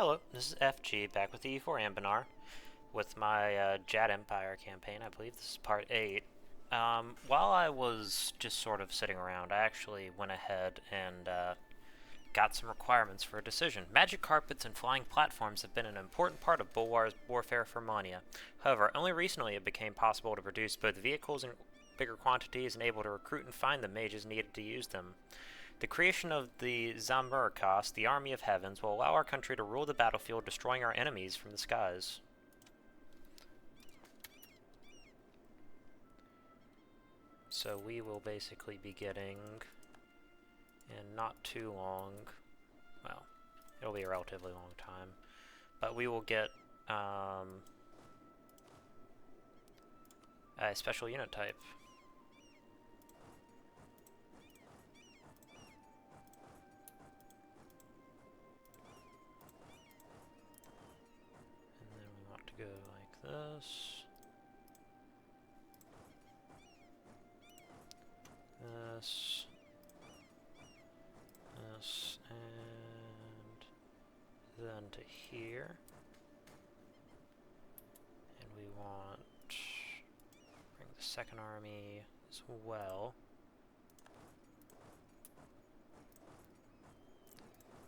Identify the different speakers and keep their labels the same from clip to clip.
Speaker 1: Hello, this is FG back with the EU4 Anbennar with my Jadd Empire campaign. I believe this is part 8. While I was just sort of sitting around, I actually went ahead and got some requirements for a decision. Magic carpets and flying platforms have been an important part of Bulwar's warfare for millennia. However, only recently it became possible to produce both vehicles in bigger quantities and able to recruit and find the mages needed to use them. The creation of the Zamurkos, the Army of Heavens, will allow our country to rule the battlefield, destroying our enemies from the skies. So we will basically be getting, in not too long, well, it'll be a relatively long time, but we will get a special unit type. Go like this, this, and then to here, and we want bring the second army as well.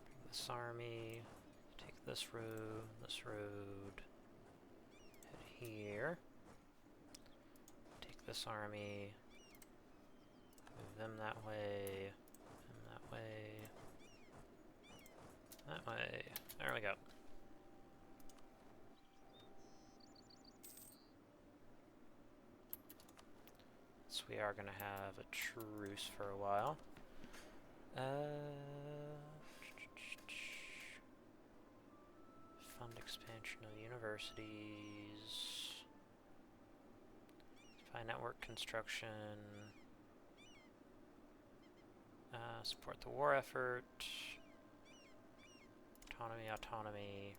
Speaker 1: Bring this army, take this road. Here. Take this army, move them that way, and that way, that way. There we go. So we are going to have a truce for a while. Fund expansion of universities. Spy network construction. Support the war effort. Autonomy.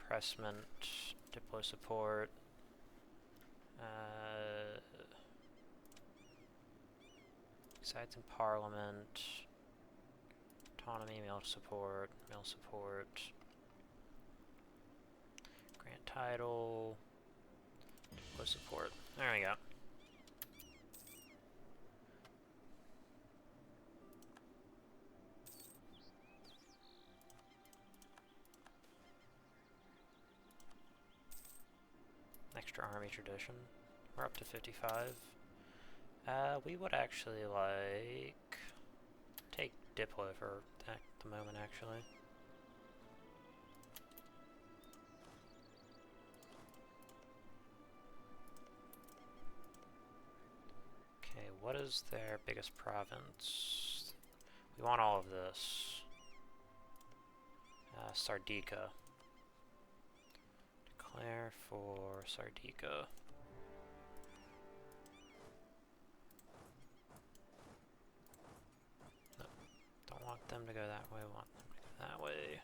Speaker 1: Pressment. Diplo support. Sides in parliament. Autonomy, mail support. Grant title. Diplo support. There we go. Extra army tradition. We're up to 55. We would actually like take Diplo for at the moment, actually. Okay, what is their biggest province? We want all of this. Sardica. Declare for Sardica. No, don't want them to go that way, want them to go that way.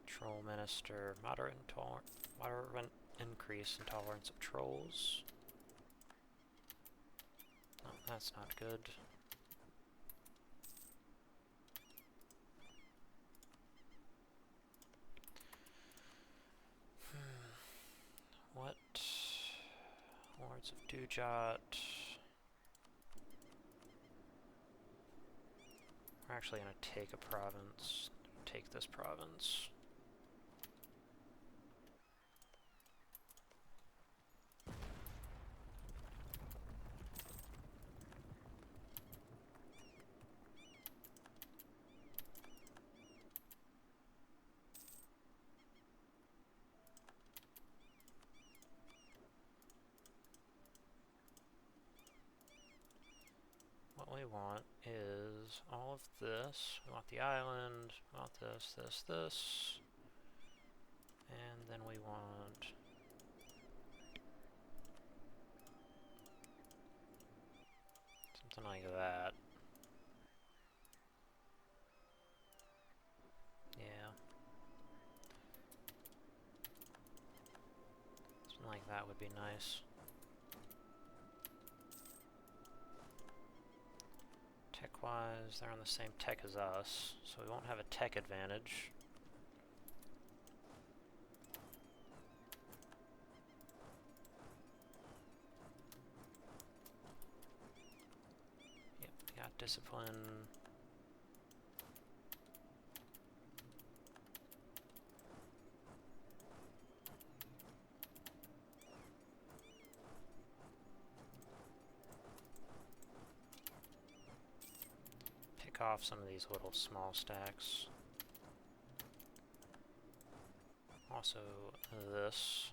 Speaker 1: Troll Minister, moderate increase in tolerance of trolls. No, that's not good. What? Lords of Dujat. We're actually going to take a province. Take this province. What we want is all of this. We want the island, we want this, and then we want something like that. Yeah. like that would be nice. Tech-wise, they're on the same tech as us, so we won't have a tech advantage. Yep, we got discipline. Off some of these little small stacks. Also this.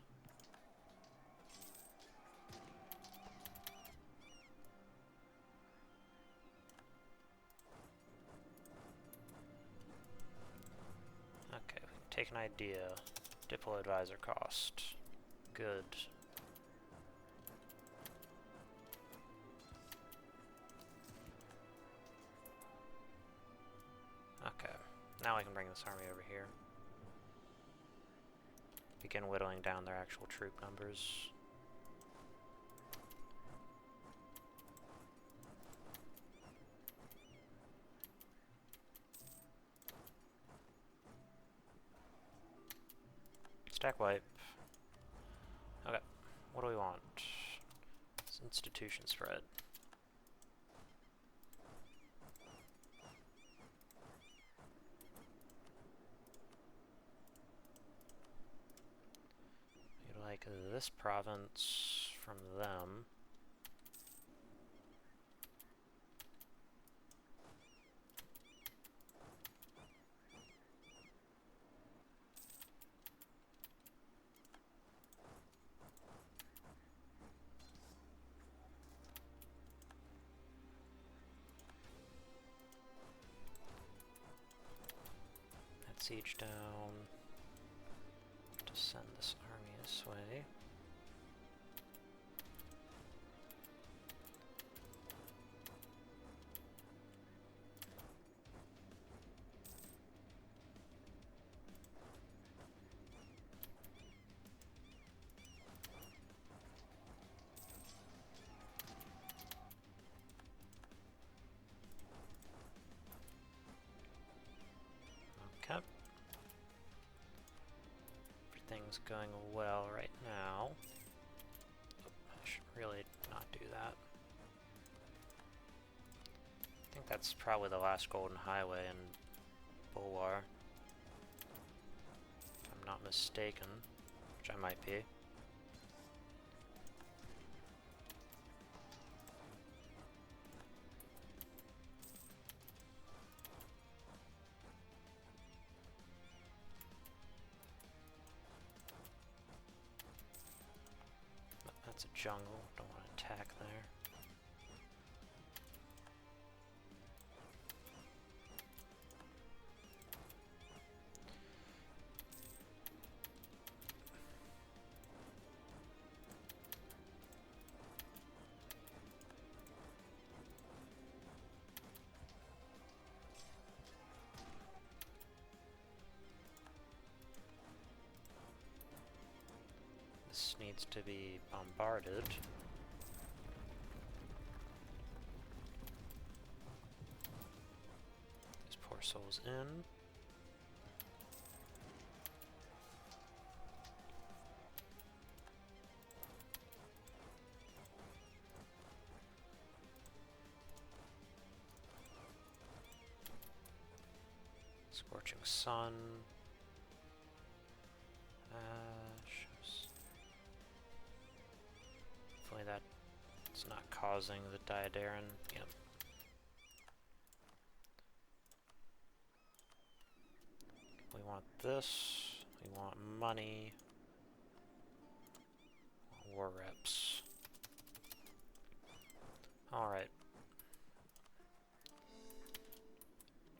Speaker 1: Okay, we can take an idea. Diplo advisor cost. Good. Okay, now I can bring this army over here. Begin whittling down their actual troop numbers. Stack wipe. Okay, what do we want? It's institution spread. Like this province from them. That siege down. To send this army this way. Okay. Everything's going well right now. Oh, I should really not do that. I think that's probably the last golden highway in Bulwar. If I'm not mistaken, which I might be. That's a jungle, don't want to attack there. This needs to be bombarded. These poor souls in. Scorching sun. Hopefully that's not causing the Diadaran. Yep. We want this. We want money. War reps. Alright.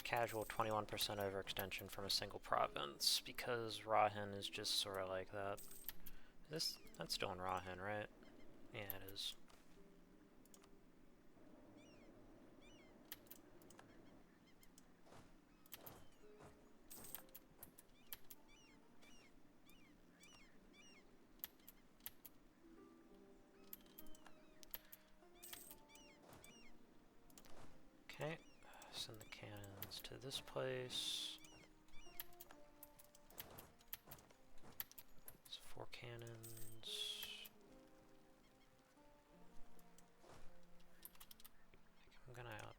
Speaker 1: Casual 21% overextension from a single province, because Rahin is just sort of like that. That's still in Rahin, right? Yeah, it is. Send the cannons to this place. It's 4 cannons. I think I'm gonna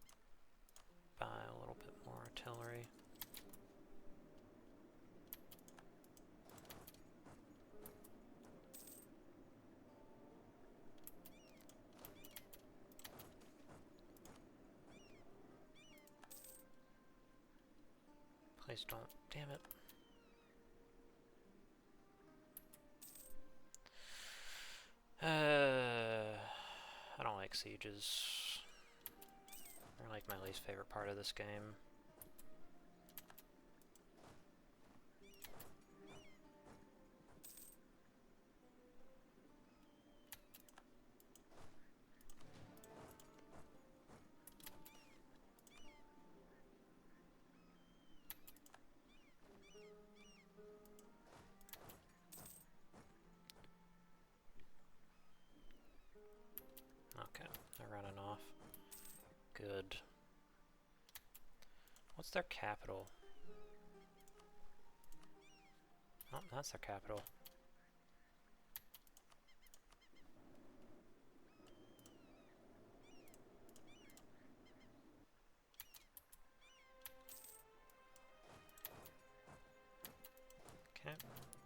Speaker 1: buy a little bit more artillery. Please don't. Damn it. I don't like sieges. They're like my least favorite part of this game. Okay, they're running off. Good. What's their capital? Oh, that's their capital. Okay,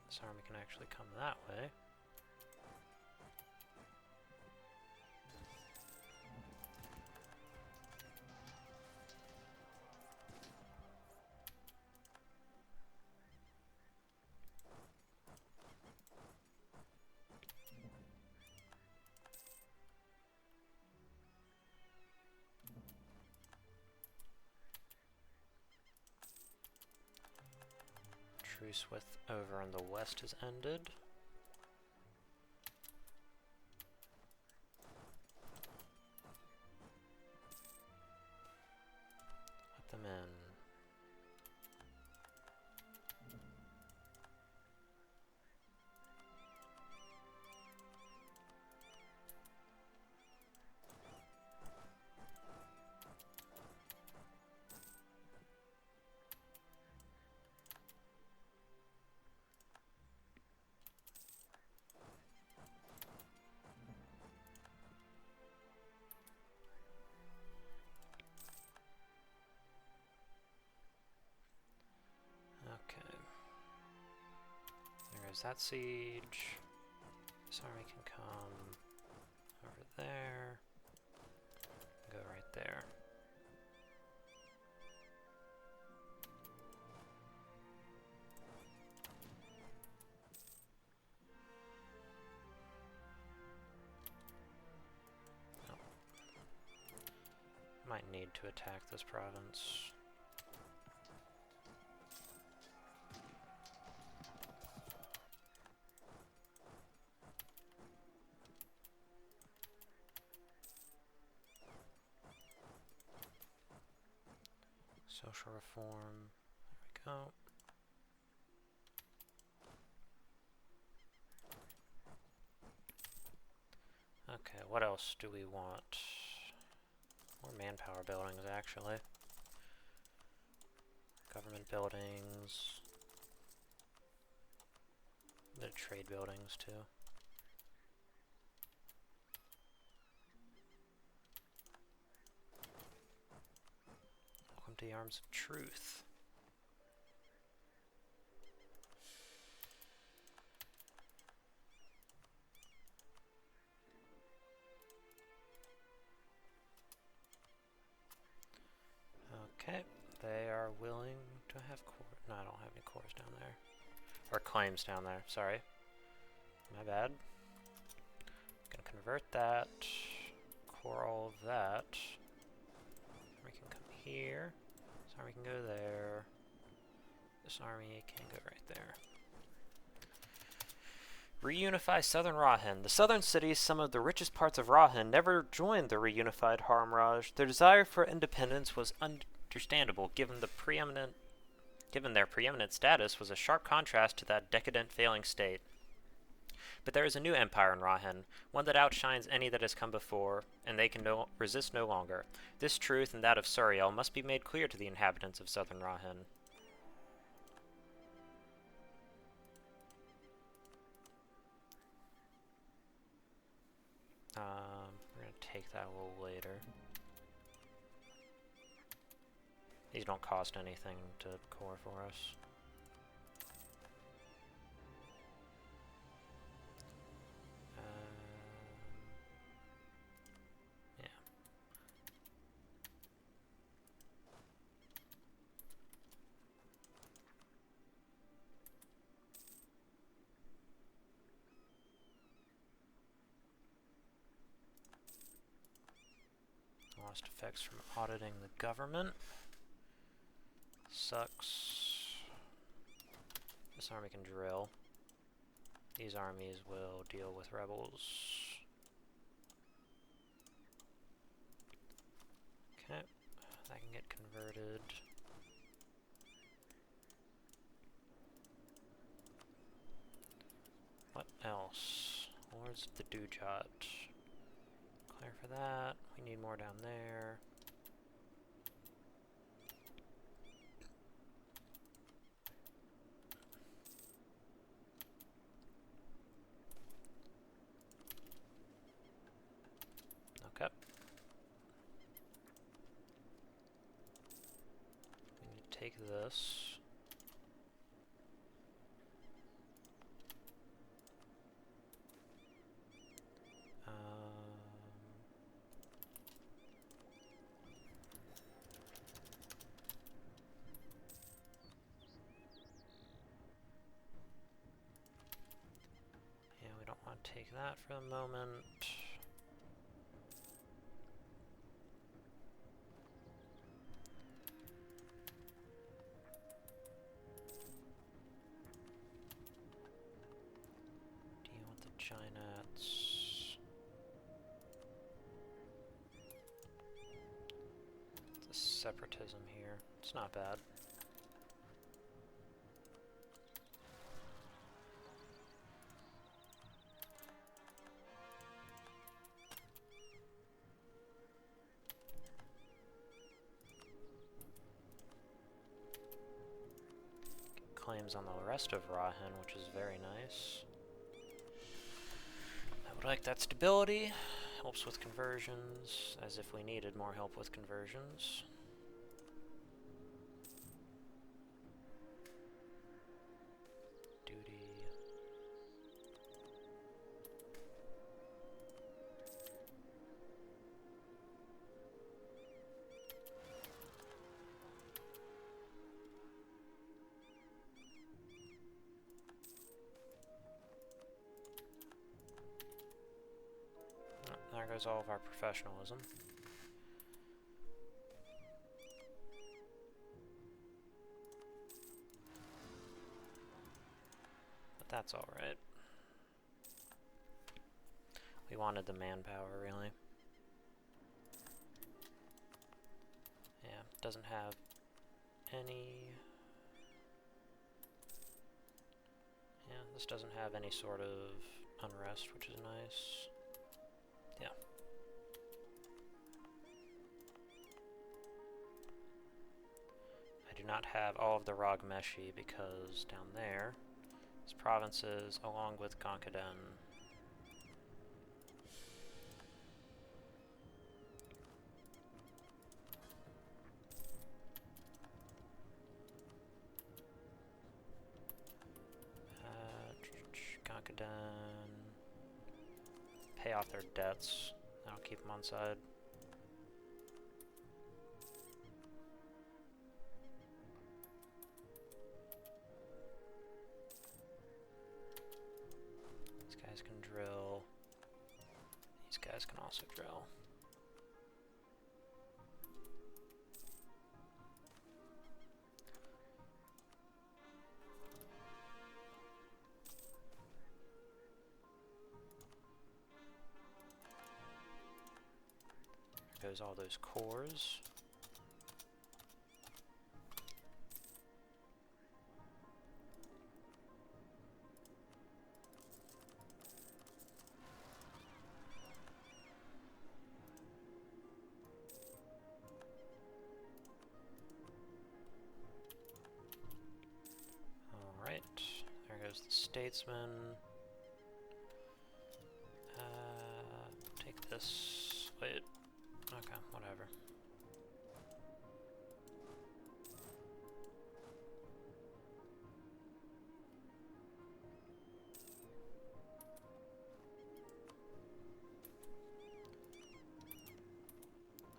Speaker 1: this army can actually come that way. Truce with over in the west has ended. Let them in. There's that siege. This army can come over there. Go right there. Oh. Might need to attack this province. Social reform. There we go. Okay, what else do we want? More manpower buildings, actually. Government buildings. A bit of trade buildings, too. Welcome to the Arms of Truth. Okay, they are willing to have cores. No, I don't have any cores down there. Or claims down there, sorry. My bad. Gonna convert that. Core all of that. We can come here. This army can go there. This army can go right there. Reunify Southern Rahan. The southern cities, some of the richest parts of Rahan, never joined the reunified Harmraj. Their desire for independence was understandable, given their preeminent status was a sharp contrast to that decadent, failing state. But there is a new empire in Rahen, one that outshines any that has come before, and they can resist no longer. This truth and that of Suriel must be made clear to the inhabitants of southern Rahen. We're going to take that a little later. These don't cost anything to core for us. Yeah. Lost effects from auditing the government. Sucks. This army can drill. These armies will deal with rebels. Okay, that can get converted. What else? Lords of the Jadd. Clear for that. We need more down there. Okay. We need to take this. Yeah, we don't want to take that for the moment. Chinats. The separatism here. It's not bad. Claims on the rest of Rahen, which is very nice. I would like that stability. Helps with conversions, as if we needed more help with conversions. Duty. There goes all of our professionalism. But that's alright. We wanted the manpower, really. Yeah, doesn't have any... Yeah, this doesn't have any sort of unrest, which is nice. Yeah. I do not have all of the Rogmeshi because down there is provinces along with Conquest. Conquest. Pay off their debts. That'll keep them on side. These guys can drill. These guys can also drill. Goes all those cores. there's the Statesman. Take this. Wait. Okay, whatever.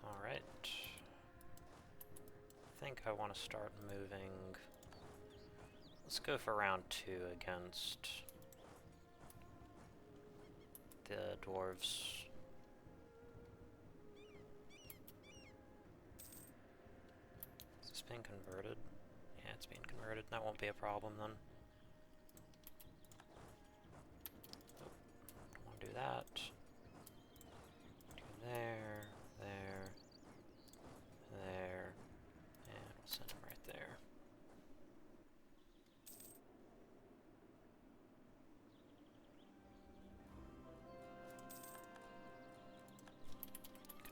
Speaker 1: Alright. I think I want to start moving. Let's go for round 2 against the dwarves. Is this being converted? Yeah, it's being converted. That won't be a problem then. Oh, don't want to do that. Do there, there, there, and we'll send him right there.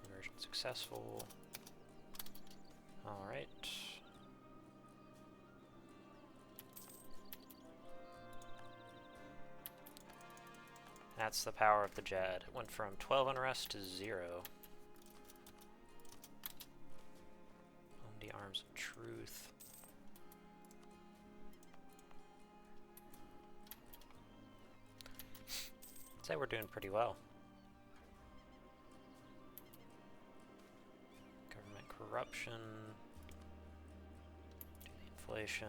Speaker 1: Conversion successful. Alright. That's the power of the Jadd. It went from 12 unrest to 0. The Arms of Truth. I'd say we're doing pretty well. Government corruption. Do the inflation.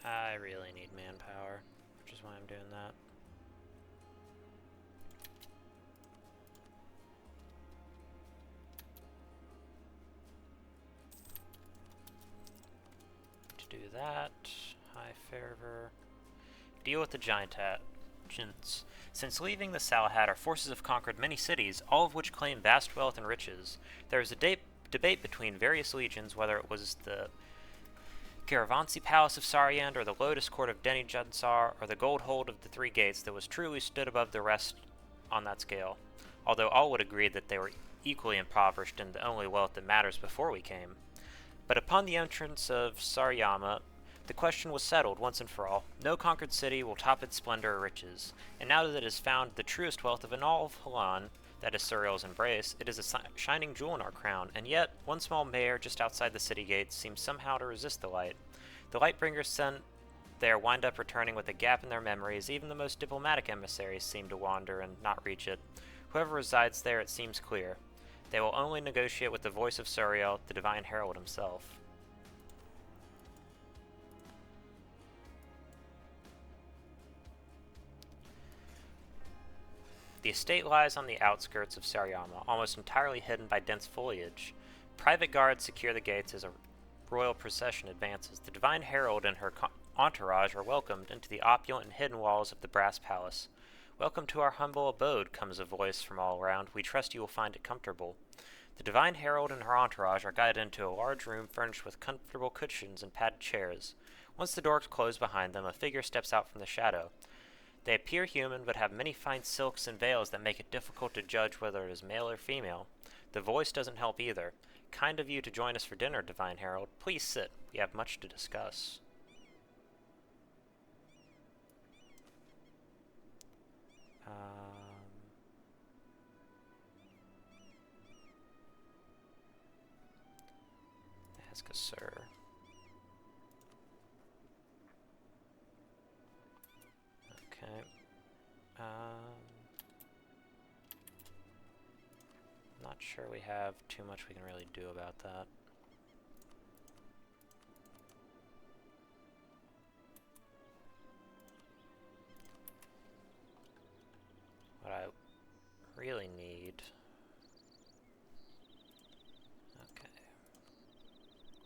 Speaker 1: I really need manpower, which is why I'm doing that. To do that, high fervor. Deal with the giant agents. Since leaving the Salahat, our forces have conquered many cities, all of which claim vast wealth and riches. There is a debate between various legions whether it was the Caravansi Palace of Saryand, or the Lotus Court of Deni Judsar, or the Gold Hold of the Three Gates that was truly stood above the rest on that scale, although all would agree that they were equally impoverished and the only wealth that matters before we came. But upon the entrance of Saryama, the question was settled once and for all. No conquered city will top its splendor or riches, and now that it has found the truest wealth of all of Halan, that is Suriel's embrace, it is a shining jewel in our crown, and yet, one small mayor just outside the city gates seems somehow to resist the light. The Lightbringers sent there wind up returning with a gap in their memories. Even the most diplomatic emissaries seem to wander and not reach it. Whoever resides there, it seems clear. They will only negotiate with the voice of Suriel, the Divine Herald himself. The estate lies on the outskirts of Saryama, almost entirely hidden by dense foliage. Private guards secure the gates as a royal procession advances. The Divine Herald and her entourage are welcomed into the opulent and hidden walls of the brass palace. "Welcome to our humble abode," comes a voice from all around. "We trust you will find it comfortable." The Divine Herald and her entourage are guided into a large room furnished with comfortable cushions and padded chairs. Once the doors close behind them, a figure steps out from the shadow. They appear human, but have many fine silks and veils that make it difficult to judge whether it is male or female. The voice doesn't help either. "Kind of you to join us for dinner, Divine Herald. Please sit. We have much to discuss." Ask a sir. Okay. Not sure we have too much we can really do about that. What I really need... Okay.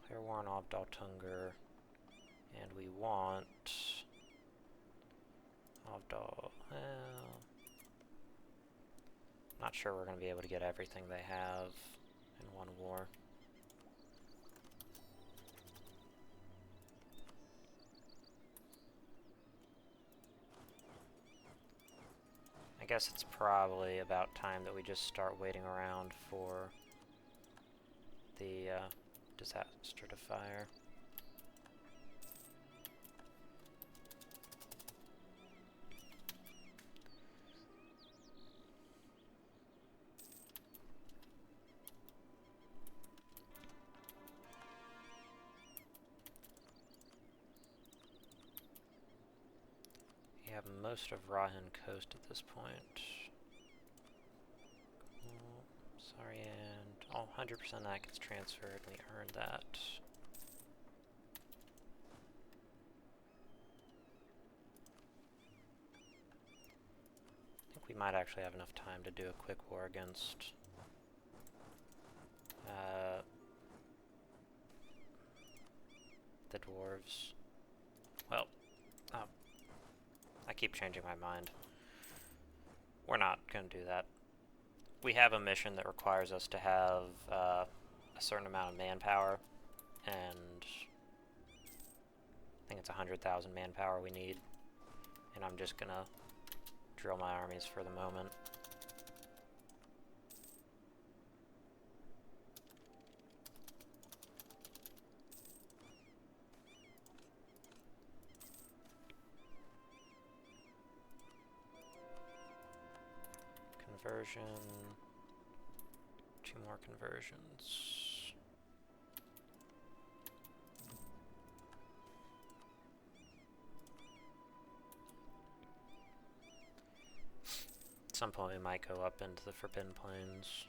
Speaker 1: Clear Warren of Daltungar. And we want... Well... Not sure we're going to be able to get everything they have in one war. I guess it's probably about time that we just start waiting around for the disaster to fire. You have most of Rahin Coast at this point. Sorry, and all 100% that gets transferred, and we earned that. I think we might actually have enough time to do a quick war against the dwarves. Well, I keep changing my mind. We're not going to do that. We have a mission that requires us to have a certain amount of manpower, and I think it's 100,000 manpower we need, and I'm just gonna drill my armies for the moment. Conversion. 2 more conversions. At some point we might go up into the Forbidden Plains.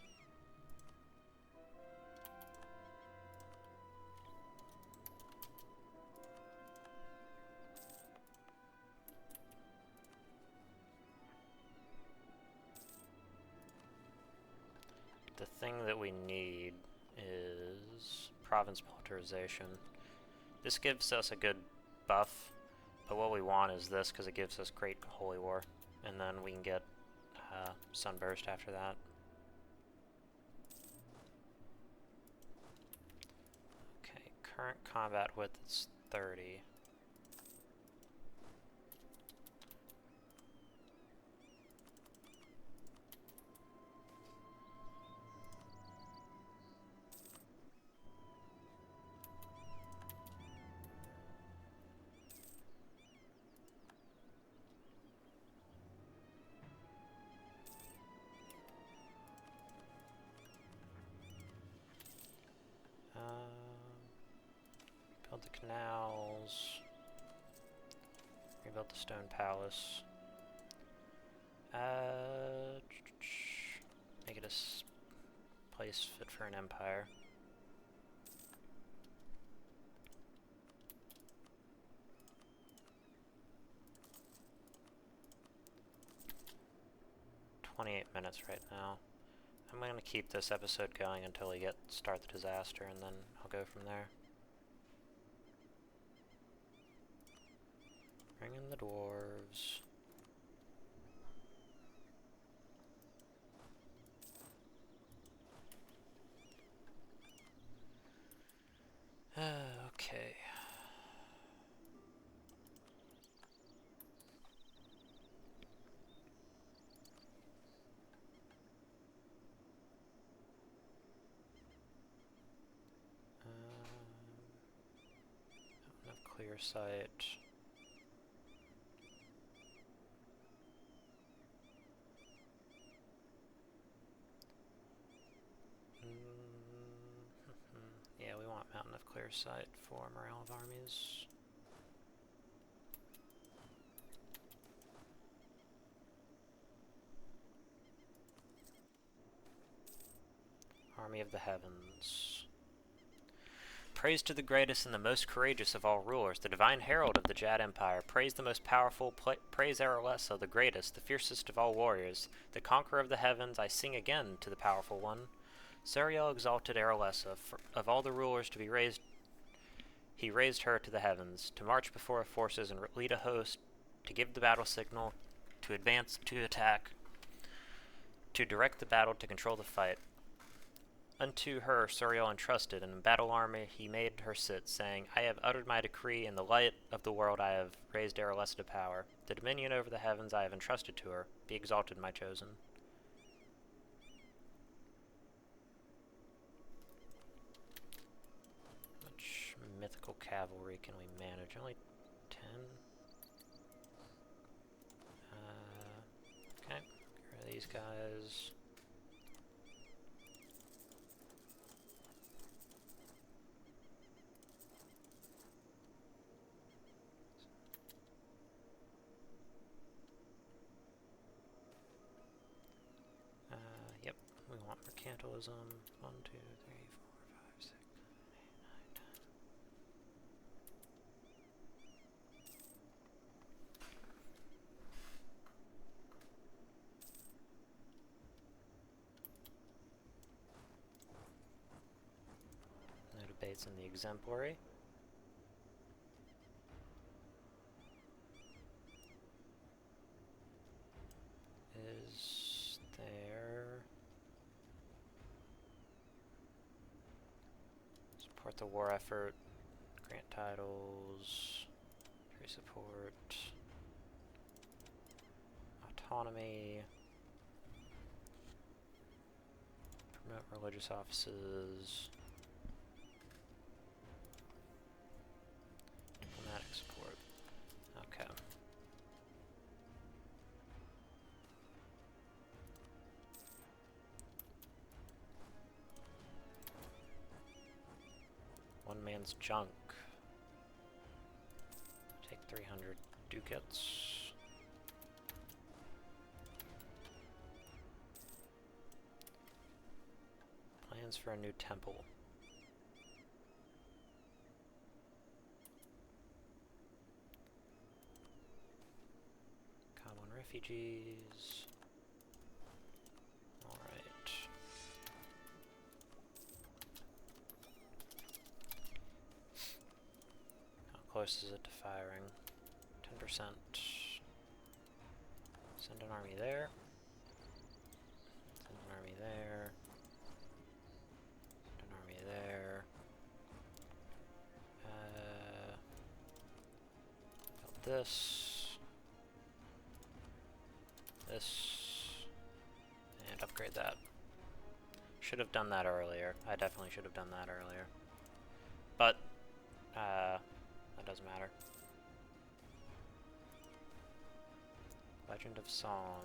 Speaker 1: The thing that we need is province militarization. This gives us a good buff, but what we want is this because it gives us great holy war, and then we can get sunburst after that. Okay, current combat width is 30. Build the canals. Rebuild the stone palace. Make it a place fit for an empire. $28 right now. I'm going to keep this episode going until we start the disaster, and then I'll go from there. Bring in the dwarves. Okay. Enough clear sight. Yeah, we want Mountain of Clear Sight for morale of armies. Army of the Heavens. Praise to the greatest and the most courageous of all rulers, the divine herald of the Jadd Empire. Praise the most powerful, praise Aralessa, the greatest, the fiercest of all warriors. The conqueror of the heavens, I sing again to the powerful one. Sariel exalted Aralessa, of all the rulers to be raised, he raised her to the heavens, to march before her forces and lead a host, to give the battle signal, to advance, to attack, to direct the battle, to control the fight. Unto her Suriel entrusted, and in battle armor he made her sit, saying, I have uttered my decree, in the light of the world I have raised Aralessa to power. The dominion over the heavens I have entrusted to her. Be exalted, my chosen. mythical cavalry can we manage? Only 10? Okay, here are these guys. Yep, we want mercantilism. 1, 2, 3, 4, 5, 6, 7, 8, 9, 10. No debates in the exemplary. Is there... Support the war effort, grant titles, tree support, autonomy, promote religious offices, diplomatic support. Okay. One man's junk. Take 300 ducats. Plans for a new temple. Common refugees. Alright. How close is it to firing? 10%. Send an army there. Send an army there. Send an army there. Build this. This. And upgrade that. Should have done that earlier. I definitely should have done that earlier. But, that doesn't matter. Legend of Song.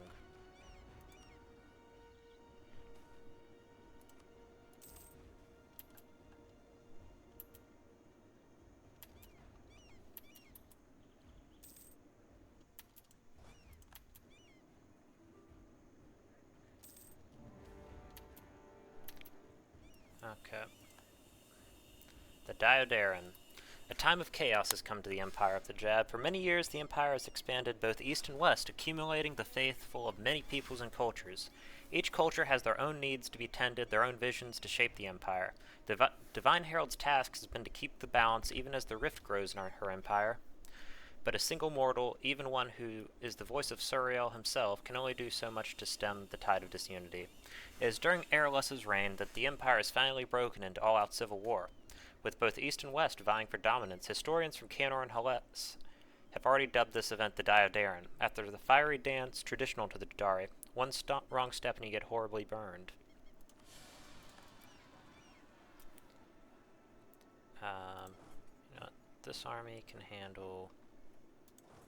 Speaker 1: Okay. The Jaddari. A time of chaos has come to the Empire of the Jadd. For many years, the Empire has expanded both east and west, accumulating the faithful of many peoples and cultures. Each culture has their own needs to be tended, their own visions to shape the Empire. The Divine Herald's task has been to keep the balance even as the rift grows in her Empire. But a single mortal, even one who is the voice of Suriel himself, can only do so much to stem the tide of disunity. It is during Aerolus' reign that the Empire has finally broken into all-out civil war. With both East and West vying for dominance, historians from Canor and Hellas have already dubbed this event the Jaddari, after the fiery dance traditional to the Jaddari. One wrong step and you get horribly burned. You know, this army can handle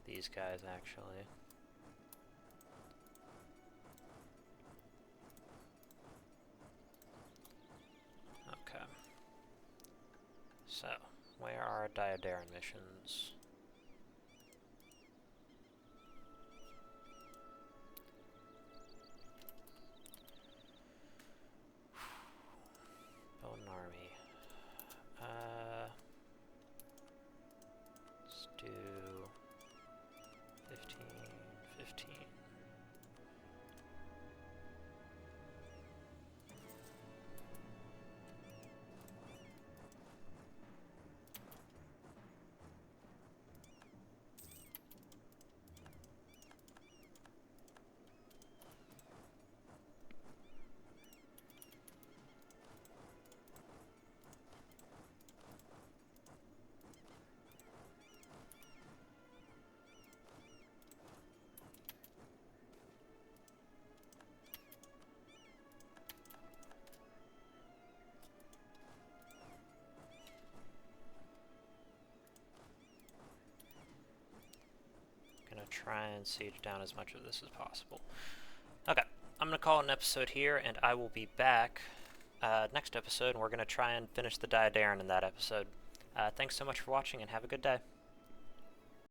Speaker 1: these guys, actually. Okay. So, where are our Jaddari missions? Build an army. Let's do 15, 15. try and siege down as much of this as possible. Okay, I'm going to call it an episode here, and I will be back next episode, and we're going to try and finish the Diadaran in that episode. Thanks so much for watching, and have a good day.